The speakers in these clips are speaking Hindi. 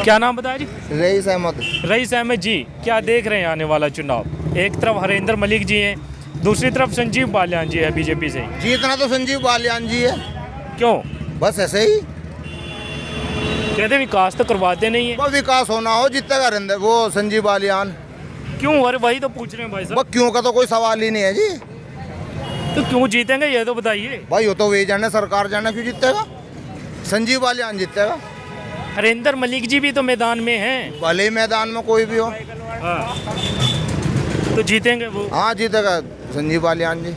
क्या नाम बताया जी? रईस अहमद। रईस अहमद जी, क्या देख रहे हैं आने वाला चुनाव? एक तरफ हरेंद्र मलिक जी हैं, दूसरी तरफ संजीव बालियान जी है बीजेपी से। जीतना तो संजीव बालियान जी है। क्यों? बस ऐसे ही। कहते विकास तो करवाते नहीं है। वो विकास होना हो जीतेगा हरेंद्र वो संजीव बालियान। क्यों? अरे वही तो पूछ रहे हैं भाई वो साहब। क्यों का तो कोई सवाल ही नहीं है जी। तो क्यों जीतेंगे ये तो बताइए। भाई वो तो वही जाने, सरकार जाने क्यों जीतेगा। संजीव बालियान जीतेगा। हरेंद्र मलिक जी भी तो मैदान में हैं। भले ही मैदान में कोई भी हो। हाँ। तो जीतेंगे वो। हाँ जीतेगा संजीव बालियान जी।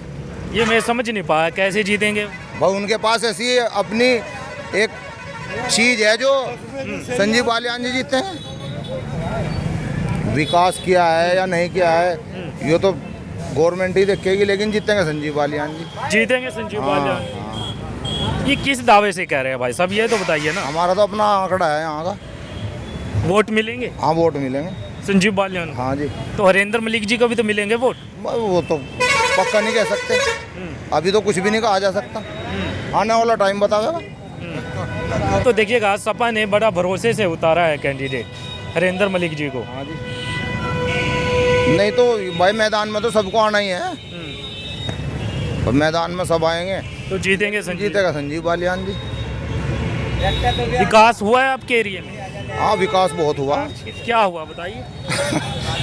ये मैं समझ नहीं पाया कैसे जीतेंगे। भाई उनके पास ऐसी अपनी एक चीज है जो संजीव बालियान जी जीते हैं। विकास किया है या नहीं किया है ये तो गवर्नमेंट ही देखेगी, लेकिन जीतेंगे संजीव बालियान जी। जीतेंगे संजीव बालियान। हाँ। ये किस दावे से कह रहे हैं भाई साहब, ये तो बताइए ना। हमारा तो अपना आंकड़ा है यहाँ का। वोट मिलेंगे हाँ वोट मिलेंगे संजीव बालियान। हाँ जी। तो हरेंद्र मलिक जी को भी तो मिलेंगे वोट। वो तो पक्का नहीं कह सकते, अभी तो कुछ भी नहीं कहा जा सकता, आने वाला टाइम बताएगा। तो देखिएगा सपा ने बड़ा भरोसे से उतारा है कैंडिडेट हरेंद्र मलिक जी को। हाँ जी। नहीं तो भाई मैदान में तो सबको आना ही है, तो मैदान में सब आएंगे तो जीतेंगे संजीव। जीतेगा संजीव बालियान जी। विकास हुआ है आपके एरिया में? हाँ विकास बहुत हुआ। क्या हुआ बताइए।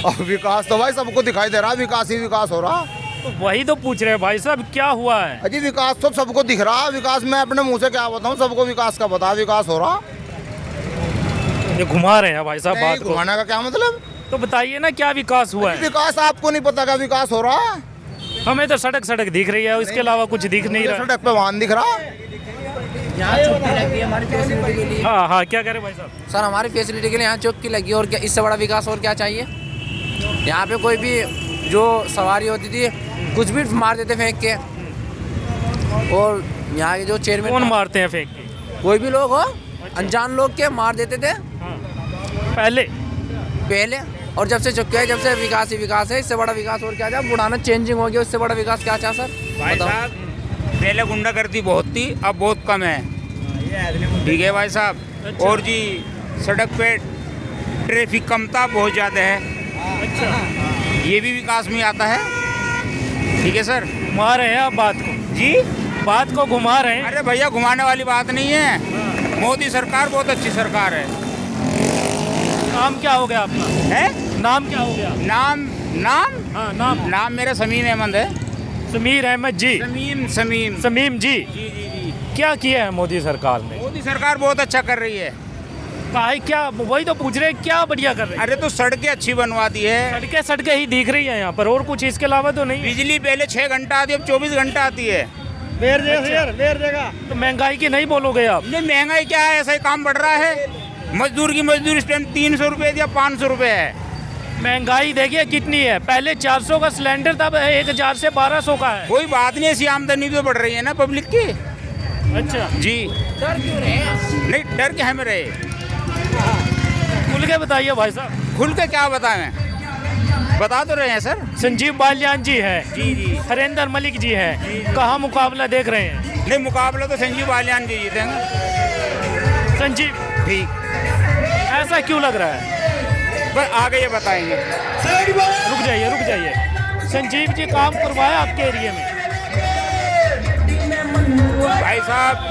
अब विकास तो भाई सबको दिखाई दे रहा, विकास ही विकास हो रहा। तो वही तो पूछ रहे हैं भाई साहब, क्या हुआ है? अजी विकास तो सबको दिख रहा। विकास मैं अपने मुंह से क्या बताऊं, सबको विकास का पता, विकास हो रहा। ये घुमा रहे हैं भाई साहब बात को। घुमाने का क्या मतलब? तो बताइए ना क्या विकास हुआ है? विकास आपको नहीं पता क्या विकास हो रहा? हमें तो सड़क दिख रही है, इसके अलावा कुछ दिख नहीं रहा। सड़क पे वाहन दिख रहा। यहाँ चौकी लगी है हमारी फैसिलिटी के लिए। हाँ हाँ, क्या कह रहे हैं भाई साहब? सर हमारी फैसिलिटी के लिए यहाँ चौकी लगी, और क्या इससे बड़ा विकास और क्या चाहिए? यहाँ पे कोई भी जो सवारी होती थी कुछ भी मार देते फेंक के, और यहाँ के जो चेयरमैन कौन मारते हैं फेंक के? कोई भी लोग हो, अनजान लोग के मार देते थे पहले। और जब से चुके हैं, जब से विकास ही विकास है, इससे बड़ा विकास और क्या चाहे? बुढ़ाना चेंजिंग हो गया, उससे बड़ा विकास क्या चाह सर? भाई साहब पहले गुंडागर्दी बहुत थी, अब बहुत कम है। ठीक है भाई साहब। अच्छा। और जी सड़क पे ट्रैफिक कम था, बहुत ज़्यादा है। अच्छा, ये भी विकास में आता है। ठीक है सर। घुमा रहे हैं आप बात को। जी बात को घुमा रहे हैं। अरे भैया घुमाने वाली बात नहीं है। मोदी सरकार बहुत अच्छी सरकार है। नाम क्या हो गया आपका? है नाम क्या हो गया? नाम नाम हाँ नाम। नाम मेरा समीम अहमद है। समीर अहमद जी। समीम समीम जी। जी जी जी। क्या किया है मोदी सरकार ने? मोदी सरकार बहुत अच्छा कर रही है। कहा है क्या? वही तो पूछ रहे हैं, क्या बढ़िया कर रहे हैं? अरे तो सड़कें अच्छी बनवा दी है। सड़कें ही दिख रही है यहाँ पर, और कुछ इसके अलावा तो नहीं। बिजली पहले 6 घंटा आती है, अब 24 घंटा आती है। तो महंगाई की नहीं बोलोगे आप? नहीं महंगाई क्या है, ऐसा ही काम बढ़ रहा है। मजदूर की मजदूरी इस टाइम 300 रुपये या 500 रुपये है। महंगाई देखिए कितनी है, पहले 400 का सिलेंडर था, 1000 से 1200 का है। कोई बात नहीं, ऐसी आमदनी तो बढ़ रही है ना पब्लिक की। अच्छा जी डर क्यों रहे? नहीं डर के हमें रहे। खुल के बताइए भाई साहब। खुल के क्या बताएं, बता तो रहे हैं सर। संजीव बालियान जी है, जी जी। हरेंद्र मलिक जी है, कहाँ मुकाबला देख रहे हैं? नहीं मुकाबला तो संजीव बालियान जी जीतेंगे। संजीव, ठीक, ऐसा क्यों लग रहा है? बस आगे ये बताएंगे। रुक जाइए। संजीव जी काम करवाया आपके एरिया में? भाई साहब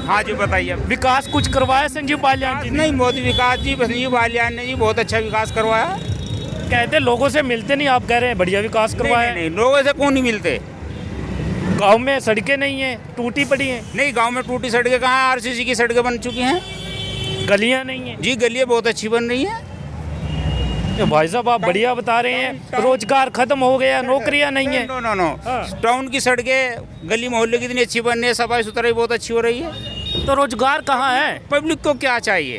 हाँ जी बताइए। विकास कुछ करवाया संजीव बालियान जी ने? नहीं मोदी विकास जी, संजीव बालियान ने जी बहुत अच्छा विकास करवाया। कहते लोगों से मिलते नहीं, आप कह रहे हैं बढ़िया विकास करवाया। नहीं लोगों से कौन नहीं मिलते। गांव में सड़कें नहीं है, टूटी पड़ी हैं। नहीं गांव में टूटी सड़कें कहाँ हैं, आरसीसी की सड़कें बन चुकी हैं। गलियां नहीं है। जी गलियाँ बहुत अच्छी बन रही हैं। तो भाई साहब आप बढ़िया बता रहे हैं, रोजगार खत्म हो गया, नौकरियां नहीं है। नो टाउन की सड़कें गली मोहल्ले कितनी अच्छी बन रही है, सफाई सुथराई बहुत अच्छी हो रही है। तो रोजगार कहाँ है? पब्लिक को क्या चाहिए?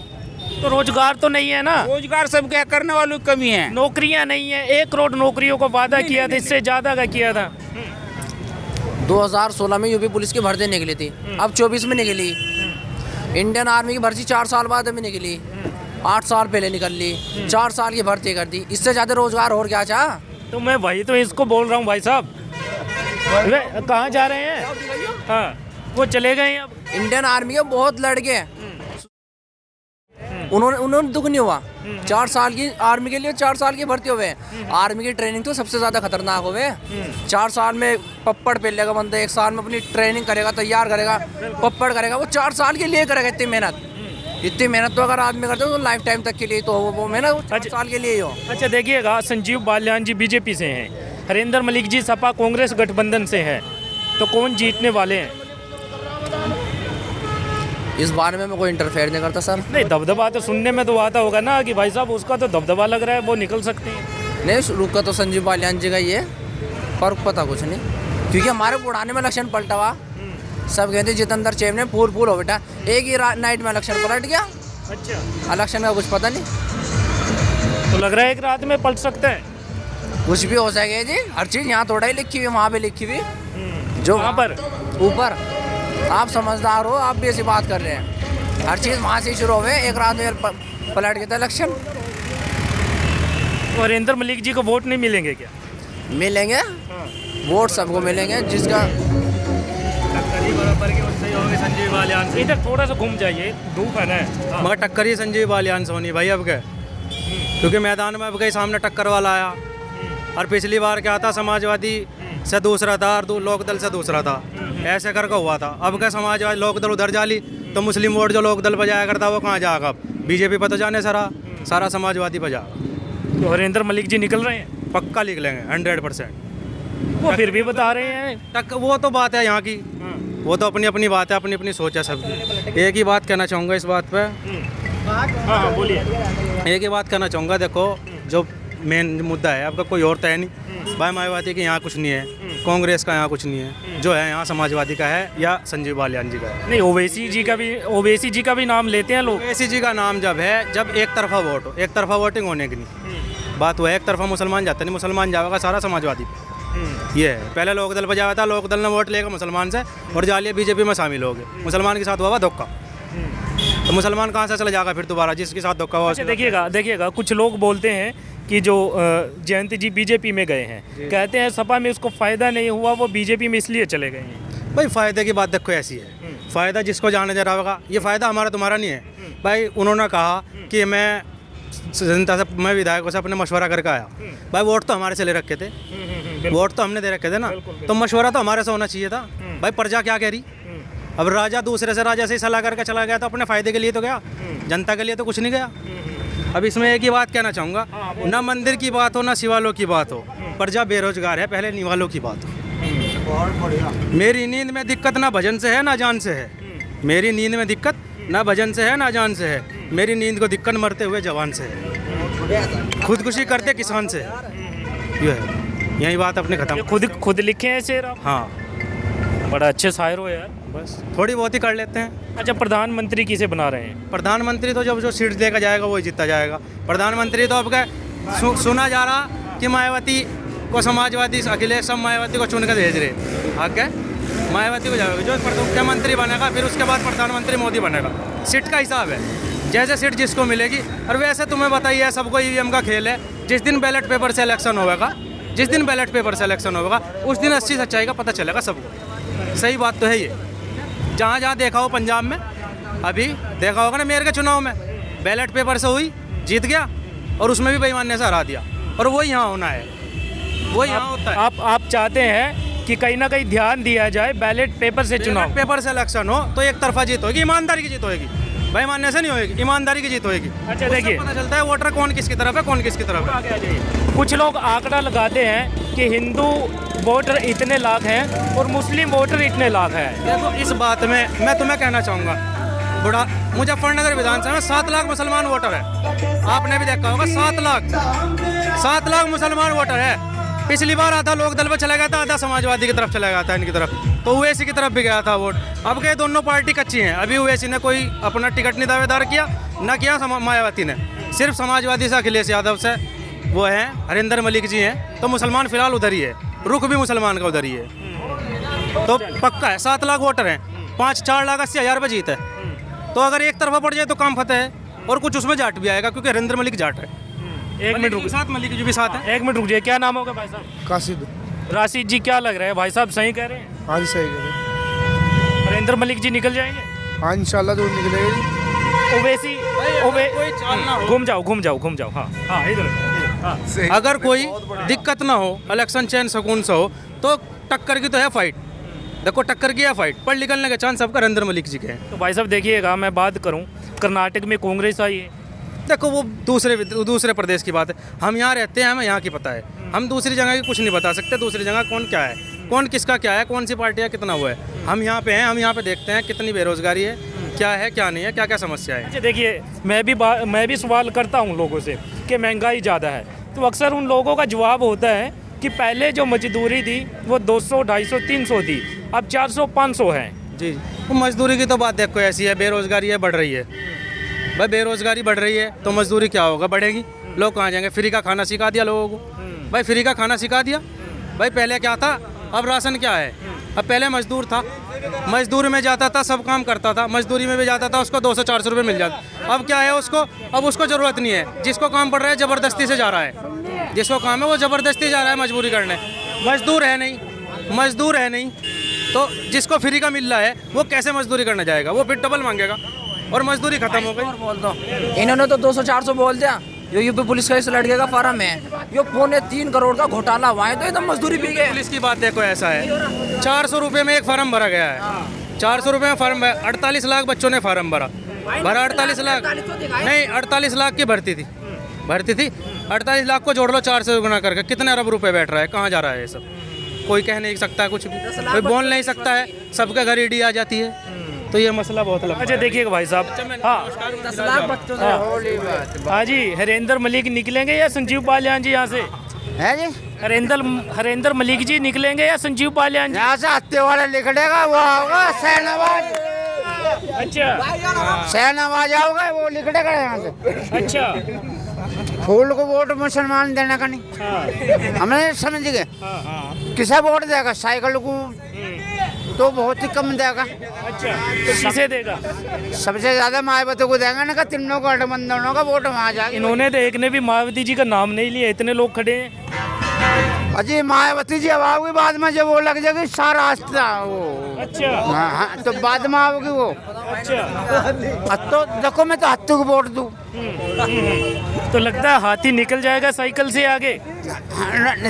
तो रोजगार तो नहीं है ना। रोजगार सब क्या करने वालों की कमी है। नौकरियां नहीं है, 1 करोड़ नौकरियों को वादा किया था, इससे ज्यादा का किया था। 2016 में यूपी पुलिस की भर्ती निकली थी, अब 24 में निकली। इंडियन आर्मी की भर्ती 4 साल बाद अभी निकली, 8 साल पहले निकल ली, 4 साल की भर्ती कर दी। इससे ज़्यादा रोजगार और क्या चाह? तो मैं वही तो इसको बोल रहा हूँ भाई साहब। कहाँ जा रहे हैं? हाँ वो चले गए अब। इंडियन आर्मी के बहुत लड़के हैं, उन्होंने दुख नहीं हुआ। 4 साल की आर्मी के लिए 4 साल की भर्ती हुए हैं। आर्मी की ट्रेनिंग तो सबसे ज़्यादा खतरनाक हुए। 4 साल में पप्पड़ पेल लेगा बंदा, 1 साल में अपनी ट्रेनिंग करेगा, तैयार करेगा, पप्पड़ करेगा। वो 4 साल के लिए करेगा इतनी मेहनत। इतनी मेहनत तो अगर आदमी करते हो तो लाइफ टाइम तक के लिए तो वो मेहनत 4 साल के लिए ही हो। अच्छा देखिएगा, संजीव बालियान जी बीजेपी से हैं, हरेंद्र मलिक जी सपा कांग्रेस गठबंधन से हैं, तो कौन जीतने वाले हैं? इस बारे में मैं कोई इंटरफेयर नहीं करता सर। नहीं, दबदबा तो सुनने में तो आता होगा ना कि भाई साहब उसका तो दबदबा लग रहा है, वो निकल सकते हैं। नहीं, शुरू का तो संजीव बालियान जी का ही है, पर पता कुछ नहीं, क्योंकि हमारे पुराने में इलेक्शन पलटा हुआ। सब कहते जितेंद्र चेम ने फूल हो बेटा, एक ही नाइट में इलेक्शन पलट गया। अच्छा, इलेक्शन का कुछ पता नहीं, तो लग रहा है एक रात में पलट सकता है। कुछ भी हो सके जी, हर चीज़ यहाँ थोड़ा ही लिखी हुई, वहाँ भी लिखी हुई। जो वहाँ पर ऊपर आप समझदार हो, आप भी ऐसी बात कर रहे हैं। हर चीज़ वहाँ से शुरू हुए, एक रात में पलट गया था इलेक्शन। तो हरेंद्र मलिक जी को वोट नहीं मिलेंगे क्या? मिलेंगे वोट, सबको मिलेंगे जिसका बराबर के सही होंगे संजीव बालियान से। इधर थोड़ा सा घूम जाइए, धूप है ना। मगर टक्कर ही संजीव बालियान से होनी भाई अब के, क्योंकि मैदान में अब के सामने टक्कर वाला आया। और पिछली बार क्या था, समाजवादी से दूसरा था और लोकदल से दूसरा था, ऐसे करके हुआ था। अब क्या समाजवादी लोकदल उधर जा ली तो मुस्लिम वोट जो लोकदल पर जाया करता वो कहाँ जाएगा? अब बीजेपी पर तो जाने सारा समाजवादी पर जाएगा। तो हरेंद्र मलिक जी निकल रहे हैं, पक्का लिख लेंगे 100%। वो फिर भी बता रहे हैं। वो तो बात है यहाँ की, वो तो अपनी अपनी बात है, अपनी अपनी सोच है सबकी। एक ही बात कहना चाहूँगा इस बात पे, हाँ बोलिए। एक ही बात कहना चाहूँगा, देखो जो मेन मुद्दा है आपका कोई और तो है नहीं भाई। मायावती के यहाँ कुछ नहीं है, कांग्रेस का यहाँ कुछ नहीं है, जो है यहाँ समाजवादी का है या संजीव बालियान जी का है। नहीं, ओवैसी जी का भी नाम लेते हैं लोग। ओवैसी जी का नाम जब है, जब एक तरफा वोट हो, एक तरफा वोटिंग होने की नहीं बात, वो है एक तरफा मुसलमान जाता नहीं, मुसलमान जाएगा सारा समाजवादी पे। ये है, पहले लोकदल पर जाया था, लोकदल ने वोट लेगा मुसलमान से और जालिए बीजेपी में शामिल हो गए, मुसलमान के साथ हुआ धोखा। तो मुसलमान कहाँ से चला जाएगा फिर दोबारा, जिसके साथ धोखा हुआ? अच्छा देखिएगा, कुछ लोग बोलते हैं कि जो जयंत जी बीजेपी में गए हैं, कहते हैं सपा में उसको फ़ायदा नहीं हुआ, वो बीजेपी में इसलिए चले गए हैं। भाई फ़ायदे की बात देखो ऐसी है, फ़ायदा जिसको जाने जा रहा होगा, ये फ़ायदा हमारा तुम्हारा नहीं है भाई। उन्होंने कहा कि मैं जनता से, मैं विधायकों से अपने मशवरा करके आया। भाई वोट तो हमारे से ले रखे थे, वोट तो हमने दे रखे थे ना, तो मशवरा तो हमारे से होना चाहिए था। भाई प्रजा क्या कह रही? अब राजा दूसरे से राजा से ही सलाह करके चला गया तो अपने फ़ायदे के लिए तो गया, जनता के लिए तो कुछ नहीं गया। अब इसमें एक ही बात कहना चाहूँगा, ना मंदिर की बात हो ना शिवालों की बात हो, प्रजा बेरोजगार है, पहले निवालों की बात हो। मेरी नींद में दिक्कत ना भजन से है ना जान से है, मेरी नींद में दिक्कत ना भजन से है ना जान से है, मेरी नींद को दिक्कत मरते हुए जवान से है, खुदकुशी करते किसान से है। ये है, यही बात अपने खत्म। खुद लिखे हैं शेर आप? हाँ, बड़ा अच्छे शायर हो यार। बस थोड़ी बहुत ही कर लेते हैं। अच्छा, प्रधानमंत्री किसे बना रहे हैं? प्रधानमंत्री तो जब जो सीट देकर जाएगा वही जीता जाएगा। प्रधानमंत्री तो अब क्या सुना जा रहा कि मायावती को समाजवादी, अखिलेश सब मायावती को चुन कर भेज रहे। आगे मायावती को जाएगा, जो मुख्यमंत्री बनेगा फिर उसके बाद प्रधानमंत्री मोदी बनेगा। सीट का हिसाब है, जैसे सीट जिसको मिलेगी। और वैसे तुम्हें बताइए, सबको ईवीएम का खेल है। जिस दिन बैलेट पेपर से इलेक्शन होगा, जिस दिन बैलेट पेपर से इलेक्शन होगा, उस दिन असली सच्चाई का पता चलेगा सबको। सही बात तो है ये। जहाँ जहाँ देखा हो, पंजाब में अभी देखा होगा ना मेयर के चुनाव में, बैलेट पेपर से हुई, जीत गया, और उसमें भी बेईमानी से हरा दिया। और वही यहाँ होना है, वही यहाँ होता है। आप चाहते हैं कि कहीं ना कहीं ध्यान दिया जाए बैलेट पेपर से चुनाव, पेपर से इलेक्शन हो तो एक तरफा जीत होगी, ईमानदारी की जीत होगी, बेईमानी से नहीं होगी, ईमानदारी की जीत होगी। अच्छा देखिए, पता चलता है वोटर कौन किसकी तरफ है, कौन किसकी तरफ है। कुछ लोग आंकड़ा लगाते हैं कि हिंदू वोटर इतने लाख हैं और मुस्लिम वोटर इतने लाख हैं। देखो इस बात में मैं तुम्हें कहना चाहूँगा, बुढ़ा मुजफ्फरनगर विधानसभा में 7 लाख मुसलमान वोटर है। आपने भी देखा होगा 7 लाख मुसलमान वोटर है। पिछली बार आधा लोकदल पर चला गया था, आधा समाजवादी की तरफ चला गया था, इनकी तरफ, तो ओवैसी की तरफ भी गया था वोट। अब के दोनों पार्टी कच्ची हैं। अभी ओवैसी ने कोई अपना टिकट नहीं दावेदार किया, ना किया मायावती ने। सिर्फ समाजवादी से अखिलेश यादव से वो हैं, हरेंद्र मलिक जी हैं, तो मुसलमान फिलहाल उधर ही है, रुख भी मुसलमान का उधर ही है। तो पक्का है 7 लाख वोटर हैं, 4 लाख 80 हज़ार पे जीत है। तो अगर एक तरफा पड़ जाए तो काम फतेह है। और कुछ उसमें जाट भी आएगा, क्योंकि हरेंद्र मलिक जाट है। एक मिनट रुक, साथ मलिक जी भी साथ है। एक मिनट रुक जाइए, क्या नाम होगा भाई साहब? कासिद। राशिद जी, क्या लग रहा है भाई साहब सही कह रहे हैं? हाँ जी सही कह रहे हैं। नरेंद्र मलिक जी निकल जाएंगे? हाँ इंशाल्लाह जरूर निकलेगा जी। ओवैसी घूम जाओ। हाँ इधर हाँ। अगर कोई दिक्कत ना हो, इलेक्शन चैन सुकून से हो, तो टक्कर की तो है फाइट। देखो टक्कर की है फाइट, पर निकलने के चांस सबका नरेंद्र मलिक जी के हैं। तो भाई साहब देखिएगा, मैं बात करूं, कर्नाटक में कांग्रेस आई है। देखो वो दूसरे प्रदेश की बात है, हम यहाँ रहते हैं, हमें यहाँ की पता है। हम दूसरी जगह की कुछ नहीं बता सकते, दूसरी जगह कौन क्या है, कौन किसका क्या है, कौन सी पार्टियाँ कितना हुआ है। हम यहाँ पे हैं, हम यहाँ पे देखते हैं कितनी बेरोजगारी है, क्या है क्या नहीं है, क्या क्या समस्या है। अच्छा देखिए, मैं भी सवाल करता हूं लोगों से कि महंगाई ज़्यादा है, तो अक्सर उन लोगों का जवाब होता है कि पहले जो मजदूरी थी वो 200, 250, 300 थी, अब 400, 500 है। जी, तो मजदूरी की तो बात देखो ऐसी है, बेरोजगारी है, बढ़ रही है भाई, बेरोजगारी बढ़ रही है तो मजदूरी क्या होगा, बढ़ेगी। लोग कहाँ जाएंगे? फ्री का खाना सिखा दिया लोगों को भाई, फ्री का खाना सिखा दिया भाई। पहले क्या था, अब राशन क्या है। अब पहले मजदूर था, मजदूर में जाता था, सब काम करता था, मजदूरी में भी जाता था, उसको 200-400 रुपये मिल जाता। अब क्या है उसको, अब उसको ज़रूरत नहीं है। जिसको काम पड़ रहा है ज़बरदस्ती से जा रहा है, जिसको काम है वो ज़बरदस्ती जा रहा है मजबूरी करने। मजदूर है नहीं, तो जिसको फ्री का मिल रहा है वो कैसे मजदूरी करने जाएगा, वो फिर डबल मांगेगा और मजदूरी खत्म हो गई। बोल दो, इन्होंने तो 200-400 बोल दिया। जो यूपी पुलिस का इस लड़के का फार्म है, यो 3.25 करोड़ का घोटाला हुआ है, तो एकदम मजदूरी भी गए। पुलिस की बात देखो, ऐसा है 400 रुपये में एक फार्म भरा गया है। 400 रुपये में फार्म, 48 लाख बच्चों ने फार्म भरा 48 लाख नहीं, 48 लाख की भर्ती थी 48 लाख को जोड़ लो 4 से गुना करके, कितने अरब रुपए बैठ रहा है, कहाँ जा रहा है ये सब। कोई कह नहीं सकता है कुछ भी, कोई बोल नहीं सकता है, सबके घर ईडी आ जाती है, तो ये मसला बहुत लगता है। अच्छा देखिएगा भाई साहब, हाँ 10 लाख बच्चों से हाँ जी, हरेंद्र मलिक निकलेंगे या संजीव बालियान जी यहाँ से? है जी, हरेंद्र मलिक जी निकलेंगे या संजीव बालियान जी? यहाँ से हत्ते वाला लिखड़ेगा वो होगा शहनवाज। अच्छा शहनवाज आओगे वो लिखड़ेगा यहाँ से। अच्छा, फूल को वोट मुसलमान देने का नहीं, हमें समझ गए। किसे वोट देगा? साइकिल को तो बहुत ही कम देगा। अच्छा तो किसे देगा? सबसे ज्यादा मायावती को देगा ना, तीनों गठबंधनों का वोट वहाँ जाएगा। इन्होंने तो एक ने भी मायावती जी का नाम नहीं लिया, इतने लोग खड़े हैं। अजी मायावती जी अब आओगी बाद में, जब वो लग जाएगी सारा रास्ता वो। अच्छा हाँ, तो बाद में आओगी वो। अच्छा, तो देखो मैं तो हत्तू को वोट दूँ। तो लगता है हाथी निकल जाएगा साइकिल से आगे।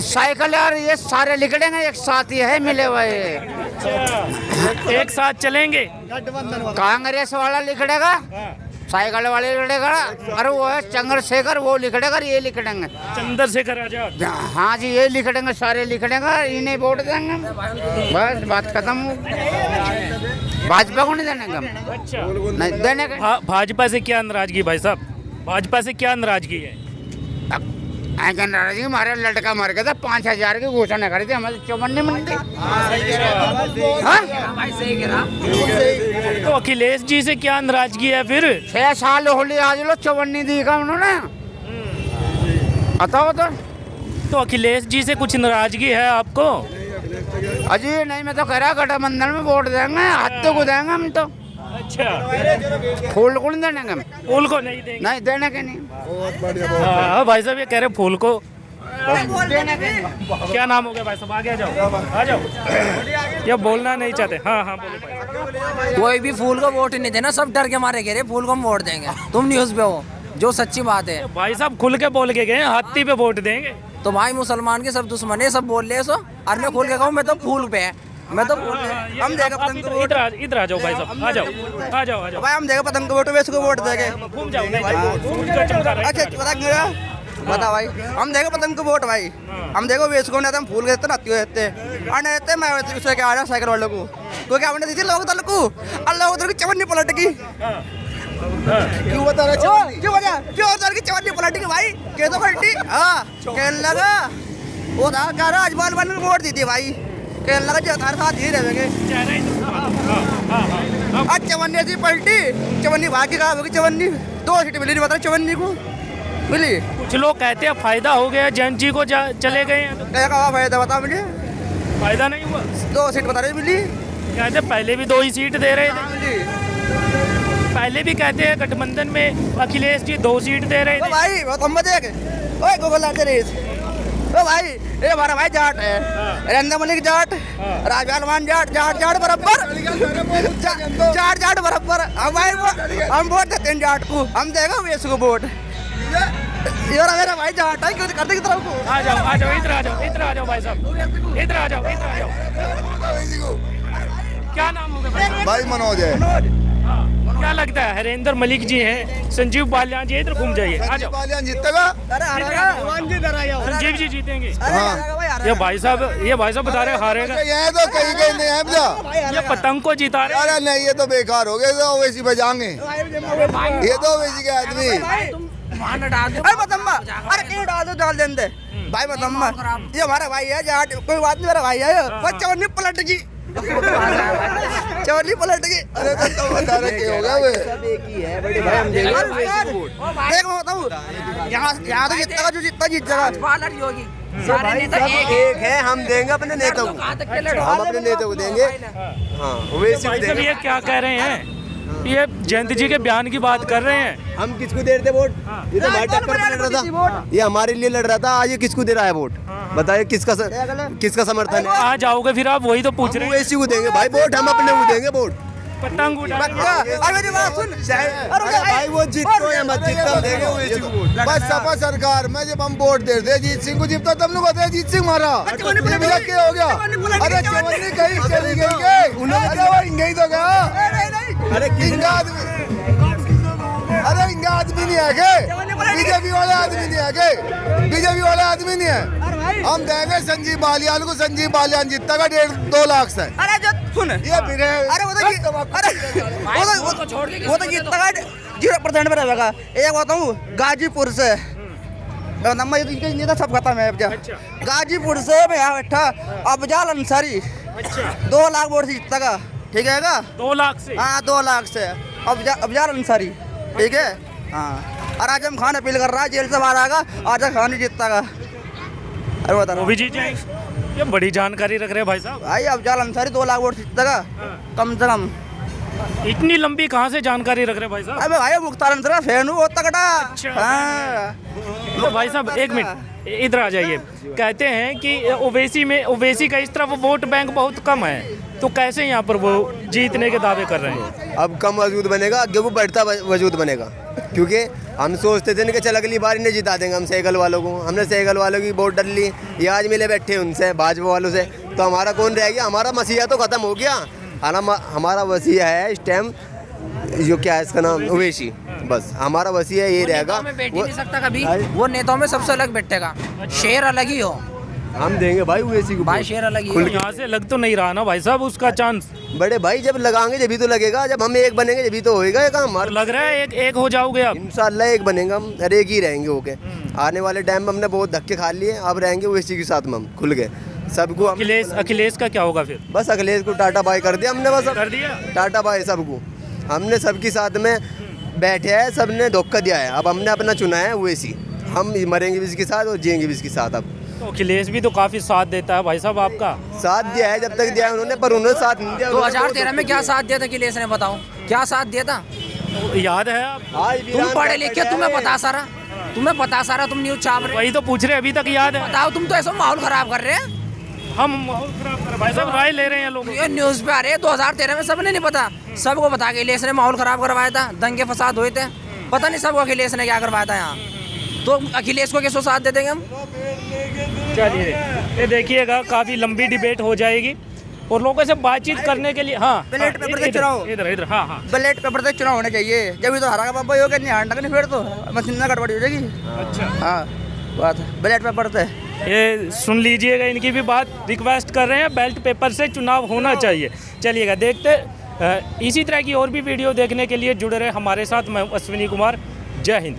साइकिल यार ये सारे लिखड़ेंगे एक साथ ही है मिले हुए। एक साथ चलेंगे। कांग्रेस वाला लिखड़ेगा, साइकिल वाले लिखड़ेगा, अरे वो है चंद्रशेखर वो लिखड़ेगा, ये लिखड़ेंगे चंद्रशेखर आजाद। हाँ जी ये लिखड़ेंगे, सारे लिखड़ेंगे, इन्हें वोट देंगे, बस बात खत्म हो। भाजपा को नहीं देने का। अच्छा नहीं देने का। भाजपा से क्या नाराजगी भाई साहब, भाजपा से क्या नाराजगी है? नाराजगी, हमारा लड़का मर गया था, 5,000 की घोषणा करी थी, हमारे 54 मिलती। तो अखिलेश जी से क्या नाराजगी है फिर? 6 साल होली आज लो 54 दी का उन्होंने, बताओ तो अखिलेश जी से कुछ नाराजगी है आपको? अजी नहीं, मैं तो कह रहा गठबंधन में वोट देंगे, हत्ते को देंगे हम तो। अच्छा, फूल को नहीं देने का, फूल को नहीं देंगे? नहीं देने के नहीं। हाँ भाई साहब ये कह रहे फूल को देने के नहीं। क्या नाम हो गया भाई साहब? आगे आ जाओ, ये बोलना नहीं चाहते। हाँ हाँ बोलो। कोई भी फूल को वोट नहीं देना, सब डर के मारे कह रहे फूल को हम वोट देंगे। तुम न्यूज़ पे हो, जो सच्ची बात है। भाई साहब खुल के बोल के गए हाथी पे वोट देंगे। तो भाई मुसलमान के सब दुश्मन है, सब बोल रहे हैं सो, और मैं खोल के कहूँ मैं तो फूल पे है, मैं तो फूल पे। हम देगा पतंग को वोट, इधर आ जाओ भाई साहब, आ जाओ भाई हम देगा पतंग को वोट, वैसे को वोट देंगे। घूम जाओ। सूरज का चमका रहा है। अच्छा पतंग बता भाई, हम देगा पतंग को वोट भाई, हम देखो वेस को नहीं हम फूल देते नाती देते और नहीं देते। मैं उससे क्या आ रहा साइकिल वालों को, क्योंकि हमने दी थी लोग दल को, और लोग उधर की चवन्नी पलट गई। क्यों बता रहा क्यों उधर की चवन्नी पलट गई भाई, कह तो पलटी। हाँ कह लगा वो था कह रहा अजमान बन में वोट दी थी भाई, कह लगा जो हर साथ ही रहेंगे। आज चवन्नी ऐसी पलटी, चवन्नी भागी कहा होगी, चवन्नी 2 सीट मिली नहीं, बता चवन्नी को मिली। कुछ लोग कहते हैं फायदा हो गया, जैन जी को चले गए हैं। क्या कहा फायदा बता मुझे? फायदा नहीं हुआ, 2 सीट बता रहे मिली। कहते पहले भी 2 ही सीट दे रहे थे, पहले भी कहते हैं गठबंधन में अखिलेश जी 2 सीट दे रहे थे। भाई बहुत हम देख, ओए गूगल लाते रेस, ओ भाई ये हमारा भाई जाट है, नरेंद्र मलिक जाट राजवान जाट जाट जाट बराबर जाट जाट बराबर हम वोट देते हैं जाट को, हम देगा वेस को वोट। ये मेरा भाई जाट है, क्यों करते की तरफ को। आ जाओ इधर आ जाओ भाई साहब, इधर आ जाओ। क्या नाम होगा भाई मनोज है। क्या लगता है हरेंद्र मलिक जी हैं, संजीव बालियान जी, इधर घूम जाइए, आ जाओ। बालियान जीतेगा। संजीव जी जीतेंगे। हाँ ये भाई साहब बता रहे हारेगा। ये तो कहीं नहीं है जा। ये पतंग को जिता रहे। अरे नहीं, ये तो बेकार हो गए, तो ओवैसी बजाएंगे। ये तो ओवैसी के आदमी। अरे डाल देंगे भाई मतम्मा, ये हमारा भाई है जाट, कोई बात नहीं, मेरा भाई है। चवन्नी पलट गई, चवन्नी पलट गई। अरे तो बता रहे क्या हो गया वे। देख मैं बताऊँ, यहाँ तो जितना जो जितना जीत जाएगा। एक है, हम देंगे अपने नेता को, हम अपने नेता को देंगे। हाँ वैसे भाई साहब ये क्या कह रहे हैं, ये जयंत जी के बयान की बात कर रहे हैं। हम किसको दे रहे थे वोट? ये तो हमारे टक्कर में लड़ रहा था, ये हमारे लिए लड़ रहा था। आज ये किसको दे रहा है वोट? बताइए किसका समर्थन है? आ जाओगे फिर आप, वही तो पूछ रहे हैं। वैसी को देंगे भाई वोट, हम अपने को देंगे वोट। पतंग उड़ा भाई वो जीतो या मत जीतो, हम देंगे वैसी को वोट। बस सपा सरकार में जब हम वोट देते अजीत सिंह को जीतता, तब लोग कहते हैं अजीत सिंह मारा। ये क्या हो गया? अरे चवन्नी कहीं चली गई के? अरे वो इंगे ही तो गया। अरे इंगा आदमी, अरे इंगा आदमी नहीं है के? बीजेपी वाले आदमी नहीं है के? बीजेपी वाले आदमी नहीं है। हम देंगे संजीव बालियान को, संजीव बालियान जीतता का 1.5-2 लाख से। अरे जो सुन, ये फिर अरे वो तो जीतता का 0% में रहेगा। एक बताऊँ, गाजीपुर से नंबर ये तो सब खत्म है। गाजीपुर से मैं यहाँ बैठा, अफजाल अंसारी 2 लाख वोट से जीतता का, ठीक है का? 2 लाख से। हाँ 2 लाख से अफजाल अंसारी, ठीक है। हाँ और आजम खान अपील कर रहा है, जेल से बाहर आएगा, आजम खान ही जीतता का। अरे बता वो भी जीत जाएंगे। ये बड़ी जानकारी रख रहे हैं भाई साहब। भाई अफजाल अंसारी 2 लाख वोट जीतता का कम से कम। इतनी लंबी कहाँ से जानकारी रख रहे हैं भाई साहब? अबे भाई मुख्तार अंसारी का फैन हूँ, तगड़ा। अच्छा। हाँ तो भाई साहब एक मिनट इधर आ जाइए। कहते हैं कि ओवैसी का इस तरफ वोट बैंक बहुत कम है, तो कैसे यहाँ पर वो जीतने के दावे कर रहे हैं? अब कम वजूद बनेगा, आगे वो बढ़ता वजूद बनेगा। क्योंकि हम सोचते थे कि चल अगली बार इन्हें जिता देंगे हम सहगल वालों को। हमने सहगल वालों की वोट डाल ली, ये आज मिले बैठे उनसे भाजपा वालों से, तो हमारा कौन रह गया? हमारा मसीहा तो ख़त्म हो गया। हमारा वसीया है इस टाइम, जो क्या है इसका नाम, ओवैसी। बस हमारा वसीया ये रहेगा। में बैठ ही नहीं सकता कभी, वो नेताओं में सबसे अलग बैठेगा, शेर अलग ही हो। हम देंगे भाई ओवैसी को भाई वोट। शेर अलग ही हो। यहाँ से लग तो नहीं रहा ना भाई साहब उसका चांस। बड़े भाई जब लगाएंगे जब भी तो लगेगा, जब हम एक बनेंगे जब भी तो होएगा ये काम। और लग रहा है एक हो जाओगे आप। इंशाल्लाह एक बनेगा हम, और एक ही रहेंगे होके। आने वाले टाइम में हमने बहुत धक्के खा लिए, अब रहेंगे ओवैसी के साथ में हम खुल गए सबको। अखिलेश का क्या होगा फिर? बस अखिलेश को टाटा बाय कर दिया हमने, बस कर दिया टाटा बाय सबको। हमने सबके साथ में बैठे हैं, सबने धोखा दिया है, अब हमने अपना चुना है ओवैसी। हम मरेंगे भी इसके साथ और जिएंगे भी इसके साथ। अब तो अखिलेश भी तो काफी साथ देता है भाई साहब आपका। साथ दिया है जब तक दिया है उन्होंने, पर उन्होंने साथ नहीं दिया। 2013 में क्या साथ दिया था अखिलेश ने? बताओ क्या साथ दिया था? याद है आप? आज भी तुम पढ़े लिखे, तुम्हें पता सारा, तुम न्यूज छाप रहे वही तो पूछ रहे, अभी तक याद है? बताओ। तुम तो ऐसा माहौल खराब कर रहे हैं। हम माहौल खराब कर रहे हैं भाई साहब, राय ले रहे हैं लोग। ये न्यूज पे आ रहे हैं 2013 में, सबने नहीं पता, सबको पता कि अखिलेश ने माहौल खराब करवाया था, दंगे फसाद हुए थे, पता नहीं सबको अखिलेश ने क्या करवाया था यहाँ। तो अखिलेश को किसको साथ दे देंगे हम? चलिए ये देखिएगा, काफी लंबी डिबेट हो जाएगी और लोगों से बातचीत करने के लिए। हाँ बैलेट पेपर से चुनाव, इधर हाँ हाँ बैलेट पेपर से चुनाव होने चाहिए, जब भी तो हरा का बाबा होगा, नहीं हारना नहीं, फिर तो मशीन में गड़बड़ी हो जाएगी। अच्छा हाँ बात है बैलेट पेपर से। ये सुन लीजिएगा, इनकी भी बात रिक्वेस्ट कर रहे हैं, बैलेट पेपर से चुनाव होना चाहिए। चलिएगा देखते इसी तरह की और भी वीडियो देखने के लिए जुड़े रहे हमारे साथ। मैं अश्विनी कुमार, जय हिंद।